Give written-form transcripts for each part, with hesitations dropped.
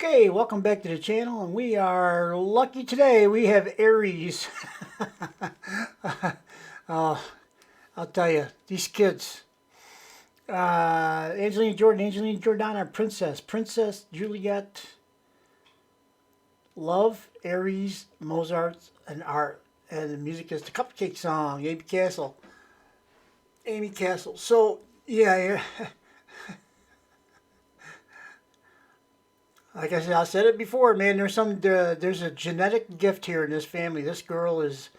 Okay, welcome back to the channel, and we are lucky today. We have Aries. uh, I'll tell you, these kids. Angelina Jordana, Princess Juliette, Love, Aries, Mozart, and Art. And the music is the Cupcake Song, Amy Castle. Amy Castle. So, yeah. Like I said it before, man. There's a genetic gift here in this family. This girl is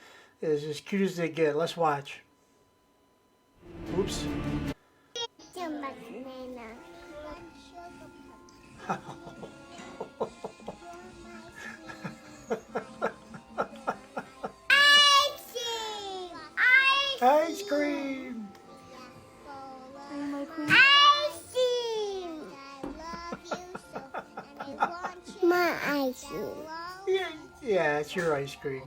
as cute as they get. Let's watch. Oops. Ice cream. My ice cream. Yeah, it's your ice cream.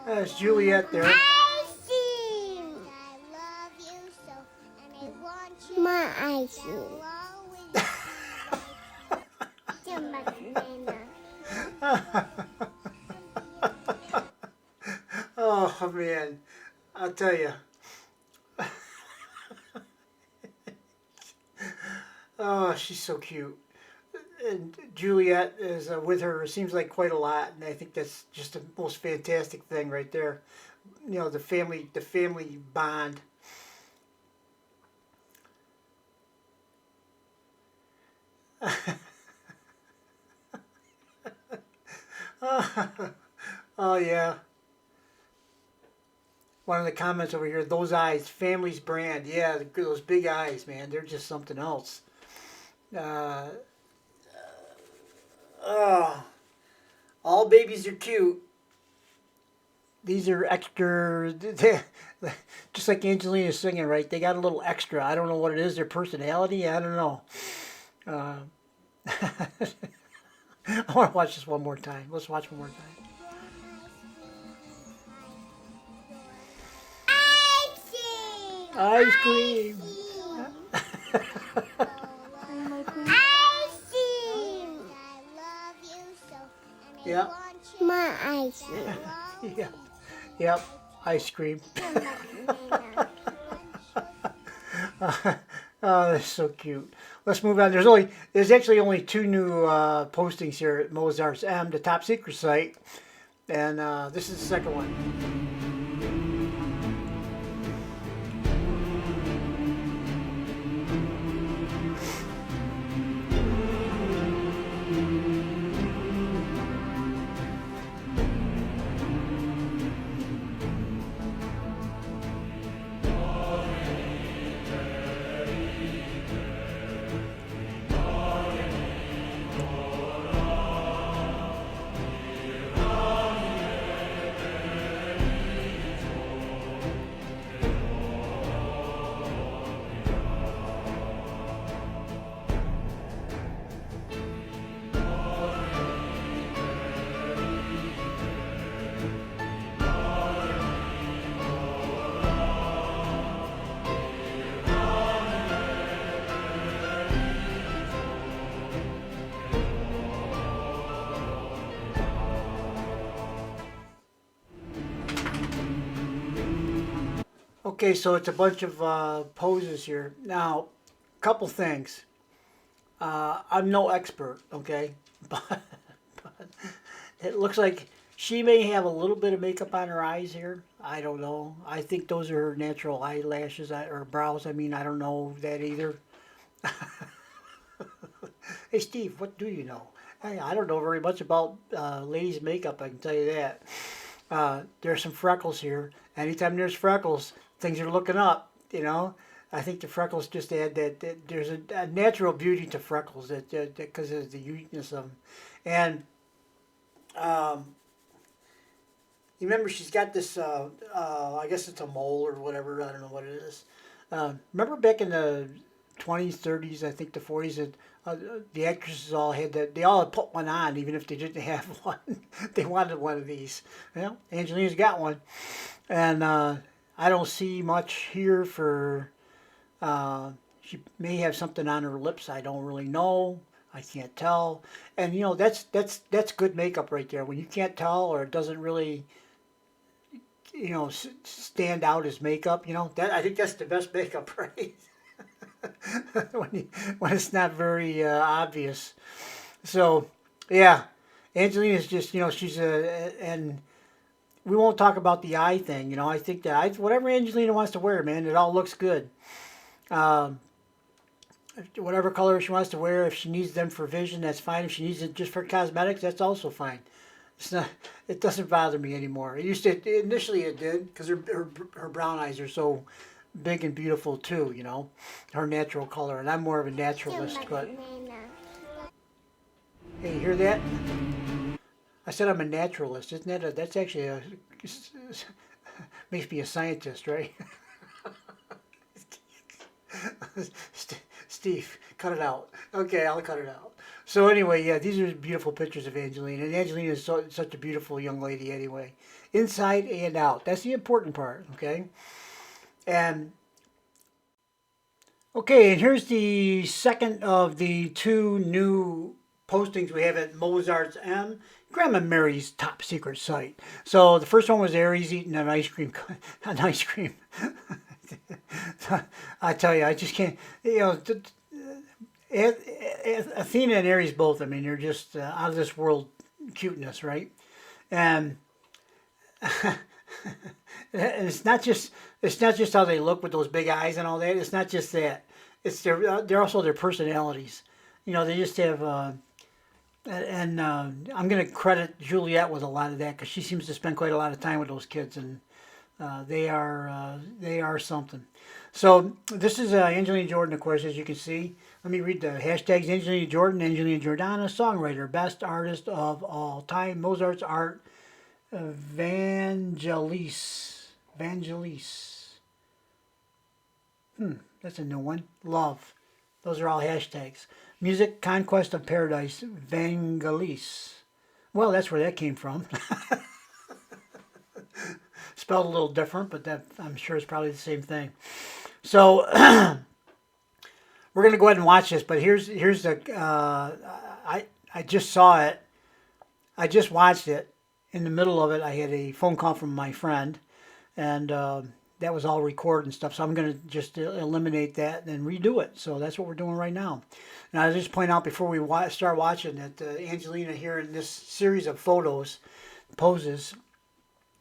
That's Juliette there. My ice cream. Oh man, I'll tell you. Oh, she's so cute. And Juliette is with her. It seems like quite a lot, and I think that's just the most fantastic thing right there. You know, the family bond. Oh yeah. One of the comments over here, those eyes, family's brand. Yeah, those big eyes, man. They're just something else. Uh, oh, all babies are cute. These are extra, just like Angelina's singing, right? They got a little extra. I don't know what it is, their personality. I don't know. Uh, I want to watch this one more time. Let's watch one more time. Ice cream. Yeah. My ice cream. Yeah. Yep. Ice cream. Oh, that's so cute. Let's move on. There's actually only two new postings here at mosarz.m, the top secret site, and this is the second one. Okay, so it's a bunch of poses here. Now, couple things. I'm no expert, okay, but it looks like she may have a little bit of makeup on her eyes here. I don't know. I think those are her natural eyelashes or brows. I mean, I don't know that either. Hey, Steve, what do you know? Hey, I don't know very much about ladies' makeup, I can tell you that. There's some freckles here. Anytime there's freckles, things are looking up, you know. I think the freckles just add that there's a natural beauty to freckles that because of the uniqueness of them. And you remember she's got this, I guess it's a mole or whatever, I don't know what it is. Remember back in the 20s, 30s, I think the 40s. The actresses all had that. They all had put one on, even if they didn't have one. They wanted one of these. Well, Angelina's got one, and I don't see much here for. She may have something on her lips. I don't really know. I can't tell. And you know that's good makeup right there. When you can't tell or it doesn't really stand out as makeup. That I think that's the best makeup, right? when it's not very obvious. So yeah, Angelina's just she's and we won't talk about the eye thing. I think that whatever Angelina wants to wear, man, it all looks good. Um, whatever color she wants to wear, if she needs them for vision, that's fine. If she needs it just for cosmetics, that's also fine. It's not. It doesn't bother me anymore. It used to. Initially, it did because her brown eyes are so big and beautiful too. Her natural color, and I'm more of a naturalist. But hey, you hear that? I said I'm a naturalist. Isn't that that's actually makes me a scientist, right? Steve, cut it out. Okay, I'll cut it out. So anyway, yeah, these are beautiful pictures of Angelina. And Angelina is such a beautiful young lady anyway. Inside and out. That's the important part, okay? And okay, and here's the second of the two new postings we have at mosarz.m, Grandma Mery's top secret site. So the first one was Aries eating an ice cream. An ice cream. I tell you, I just can't. Athena and Aries both. I mean, they're just out of this world cuteness, right? And and it's not just how they look with those big eyes and all that. It's not just that. It's they're also their personalities. They just have. And I'm going to credit Juliette with a lot of that because she seems to spend quite a lot of time with those kids, and they are something. So this is Angelina Jordan, of course, as you can see. Let me read the hashtags. Angelina Jordan, Angelina Jordana, songwriter, best artist of all time, Mozart's art, Vangelis. That's a new one. Love. Those are all hashtags. Music, Conquest of Paradise, Vangelis. Well, that's where that came from. Spelled a little different, but that I'm sure it's probably the same thing. So we're gonna go ahead and watch this. But here's the I just saw it. I just watched it. In the middle of it, I had a phone call from my friend, and that was all recorded and stuff. So I'm gonna just eliminate that and redo it. So that's what we're doing right now. Now I just point out before we start watching that Angelina here in this series of poses,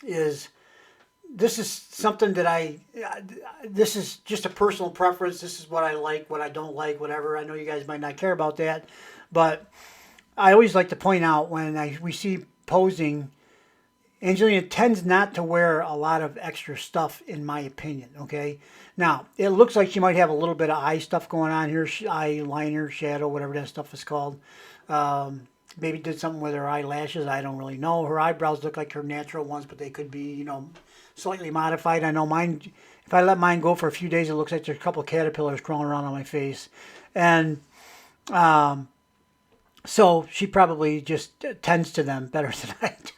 is. This is something that this is just a personal preference. This is what I like, what I don't like, whatever. I know you guys might not care about that, but I always like to point out when we see posing, Angelina tends not to wear a lot of extra stuff, in my opinion, okay? Now, it looks like she might have a little bit of eye stuff going on here, eyeliner, shadow, whatever that stuff is called. Maybe did something with her eyelashes. I don't really know. Her eyebrows look like her natural ones, but they could be, slightly modified. I know mine, if I let mine go for a few days, it looks like there's a couple of caterpillars crawling around on my face. And so she probably just tends to them better than I do.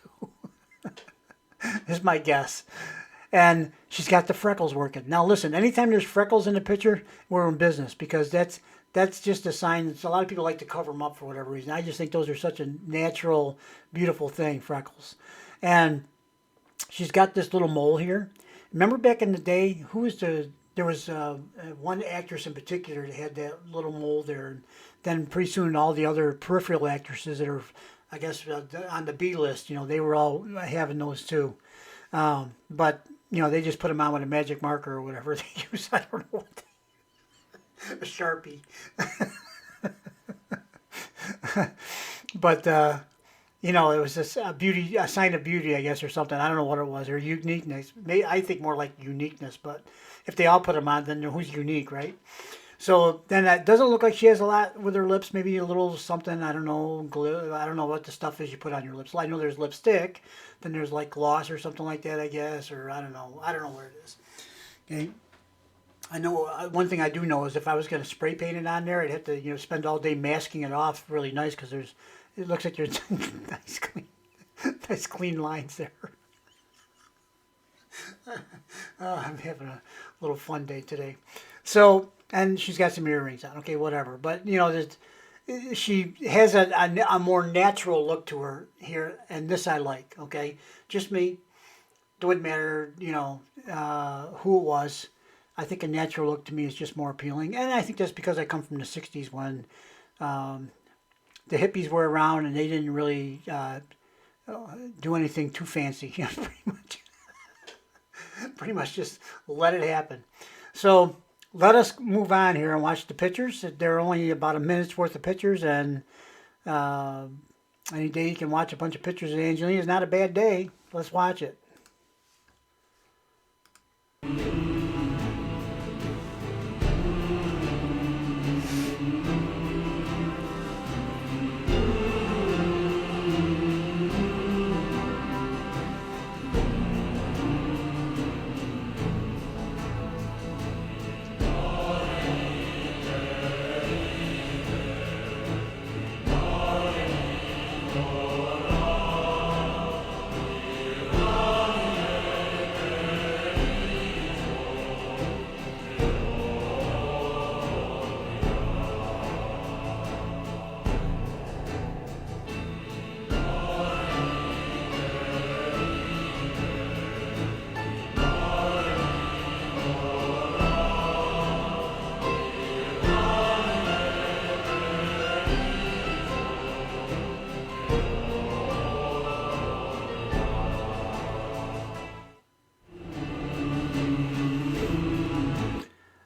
Is my guess. And she's got the freckles working. Now listen, anytime there's freckles in the picture, we're in business, because that's just a sign that a lot of people like to cover them up for whatever reason. I just think those are such a natural, beautiful thing, freckles. And she's got this little mole here. Remember back in the day, there was one actress in particular that had that little mole there. And then pretty soon all the other peripheral actresses that are, I guess, on the B list, they were all having those too. But, they just put them on with a magic marker or whatever they use. I don't know what a Sharpie. But, it was a sign of beauty, I guess, or something. I don't know what it was, or uniqueness. I think more like uniqueness, but if they all put them on, then who's unique, right? So then that doesn't look like she has a lot with her lips. Maybe a little something, I don't know, glue. I don't know what the stuff is you put on your lips. Well, I know there's lipstick. Then there's like gloss or something like that, I guess, or I don't know. I don't know where it is. Okay. I know one thing I do know is if I was going to spray paint it on there, I'd have to spend all day masking it off really nice because it looks like there's nice clean nice clean lines there. I'm having a little fun day today. So, and she's got some earrings on. Okay, whatever. But she has a more natural look to her here, and this I like. Okay, just me. It wouldn't matter, who it was. I think a natural look to me is just more appealing, and I think that's because I come from the '60s when the hippies were around and they didn't really do anything too fancy. Pretty much just let it happen. So let us move on here and watch the pictures. There are only about a minute's worth of pictures, and any day you can watch a bunch of pictures of Angelina is not a bad day. Let's watch it.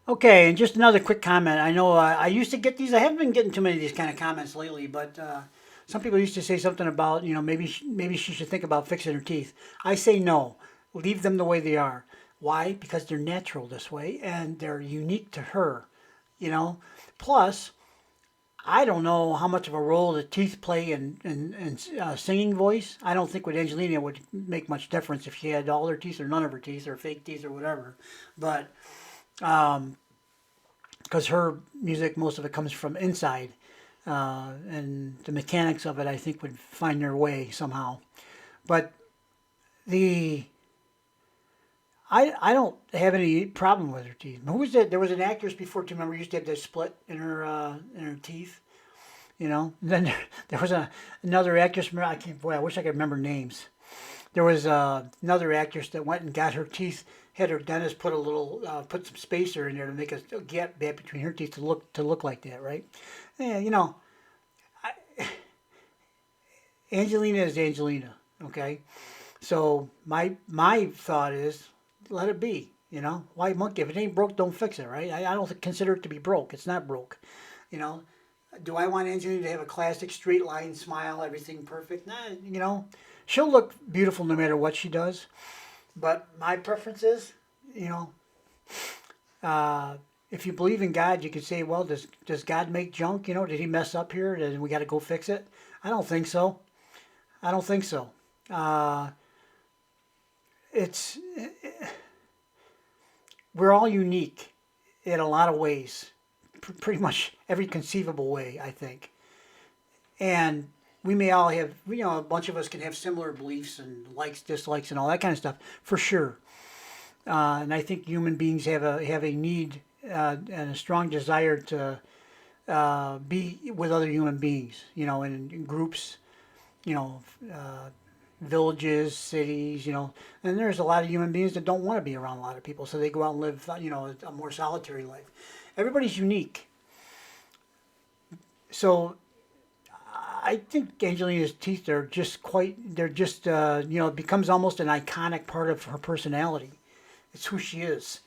Okay, and just another quick comment. I know I used to get these. I haven't been getting too many of these kind of comments lately, but some people used to say something about, maybe she should think about fixing her teeth. I say no. Leave them the way they are. Why? Because they're natural this way, and they're unique to her, you know. Plus, I don't know how much of a role the teeth play in singing voice. I don't think with Angelina it would make much difference if she had all her teeth or none of her teeth or fake teeth or whatever. But because her music, most of it comes from inside, and the mechanics of it, I think, would find their way somehow. But I don't have any problem with her teeth. Who was that? There was an actress before, too. Remember, used to have that split in her teeth. And then there was another actress. I can't. Boy, I wish I could remember names. There was another actress that went and got her teeth. Had her dentist put put some spacer in there to make a gap between her teeth to look like that, right? Yeah, Angelina is Angelina. Okay, so my thought is let it be. Why monkey? If it ain't broke, don't fix it, right? I don't consider it to be broke. It's not broke. You know, do I want Angelina to have a classic straight line smile, everything perfect? Nah, she'll look beautiful no matter what she does. But my preference is, if you believe in God, you could say, well, does God make junk? Did he mess up here? Then we got to go fix it? I don't think so. I don't think so. It's we're all unique in a lot of ways, pretty much every conceivable way, I think. And we may all have, a bunch of us can have similar beliefs and likes, dislikes, and all that kind of stuff, for sure. And I think human beings have a need and a strong desire to be with other human beings, in groups, villages, cities, And there's a lot of human beings that don't want to be around a lot of people, so they go out and live, a more solitary life. Everybody's unique. So I think Angelina's teeth are just it becomes almost an iconic part of her personality. It's who she is.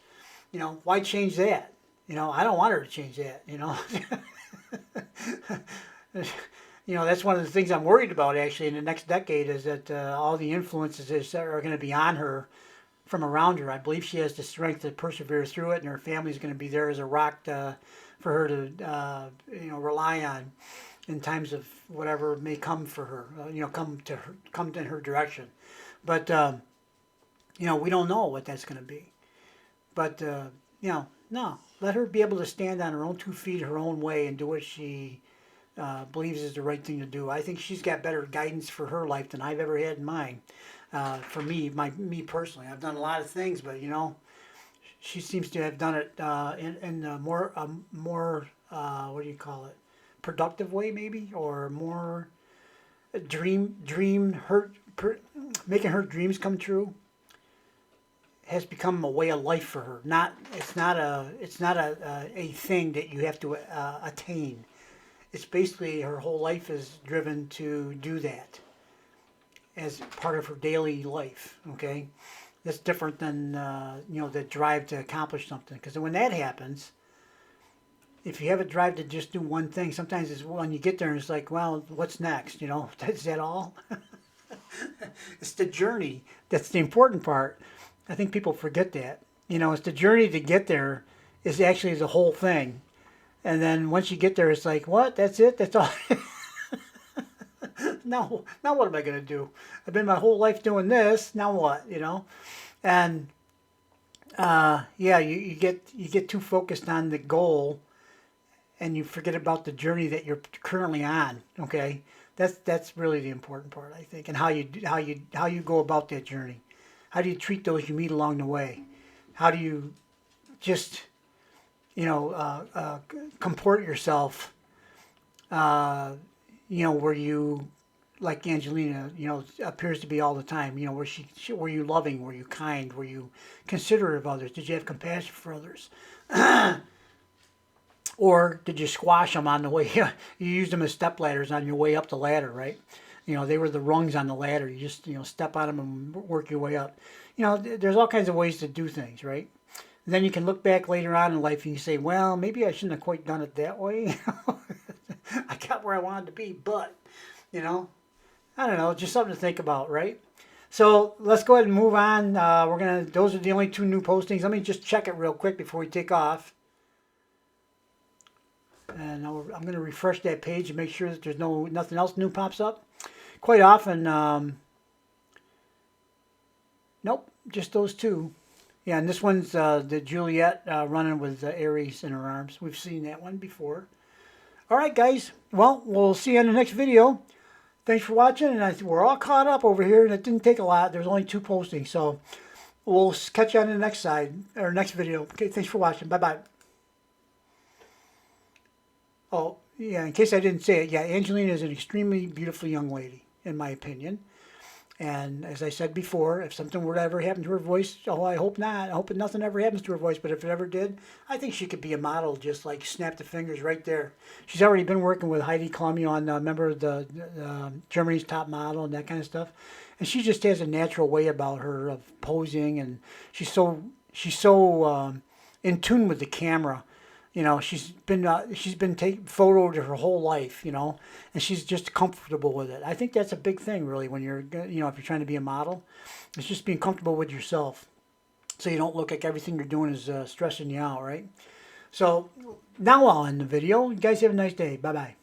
Why change that? I don't want her to change that, That's one of the things I'm worried about actually in the next decade is that all the influences are going to be on her from around her. I believe she has the strength to persevere through it, and her family's going to be there as a rock for her to rely on in times of whatever may come for her, come in her direction. But we don't know what that's going to be. But No, let her be able to stand on her own 2 feet, her own way, and do what she believes is the right thing to do. I think she's got better guidance for her life than I've ever had in mine. For me personally, I've done a lot of things, but you know, she seems to have done it in a more what do you call it, productive way maybe, or more making her dreams come true has become a way of life for her. It's not a thing that you have to attain. It's basically her whole life is driven to do that as part of her daily life. Okay, that's different than you know, the drive to accomplish something. Because when that happens, if you have a drive to just do one thing, sometimes it's when you get there and it's like, well, what's next? You know, is that all? It's the journey that's the important part. I think people forget that. You know, it's the journey to get there is actually the whole thing. And then once you get there, it's like, what? That's it? That's all? Now what am I going to do? I've been my whole life doing this. Now what? You know? And yeah, you get too focused on the goal, and you forget about the journey that you're currently on. Okay, that's really the important part, I think, and how you go about that journey. How do you treat those you meet along the way? How do you just, you know, comport yourself, you know, where you, like Angelina, you know, appears to be all the time. You know, were you loving? Were you kind? Were you considerate of others? Did you have compassion for others? Or did you squash them on the way? You used them as step ladders on your way up the ladder, right? You know, they were the rungs on the ladder. You just, you know, step on them and work your way up. You know, there's all kinds of ways to do things, right? And then you can look back later on in life and you say, well, maybe I shouldn't have quite done it that way. I got where I wanted to be, but, you know, I don't know, just something to think about, right? So let's go ahead and move on. Those are the only 2 new postings. Let me just check it real quick before we take off. And I'm going to refresh that page and make sure that there's nothing else new pops up. Quite often, nope, just those 2. Yeah, and this one's the Juliette running with Aries in her arms. We've seen that one before. All right, guys. Well, we'll see you in the next video. Thanks for watching, and we're all caught up over here, and it didn't take a lot. There's only 2 postings, so we'll catch you on the next video. Okay, thanks for watching. Bye-bye. Oh, yeah, in case I didn't say it, yeah, Angelina is an extremely beautiful young lady, in my opinion. And as I said before, if something were to ever happen to her voice, oh, I hope not. I hope that nothing ever happens to her voice. But if it ever did, I think she could be a model, just like snap the fingers right there. She's already been working with Heidi Klum on member of the Germany's Top Model and that kind of stuff. And she just has a natural way about her of posing, and she's so in tune with the camera. You know, she's been taking photos her whole life, you know, and she's just comfortable with it. I think that's a big thing, really, when you're, you know, if you're trying to be a model. It's just being comfortable with yourself, so you don't look like everything you're doing is stressing you out, right? So now I'll end the video. You guys have a nice day. Bye-bye.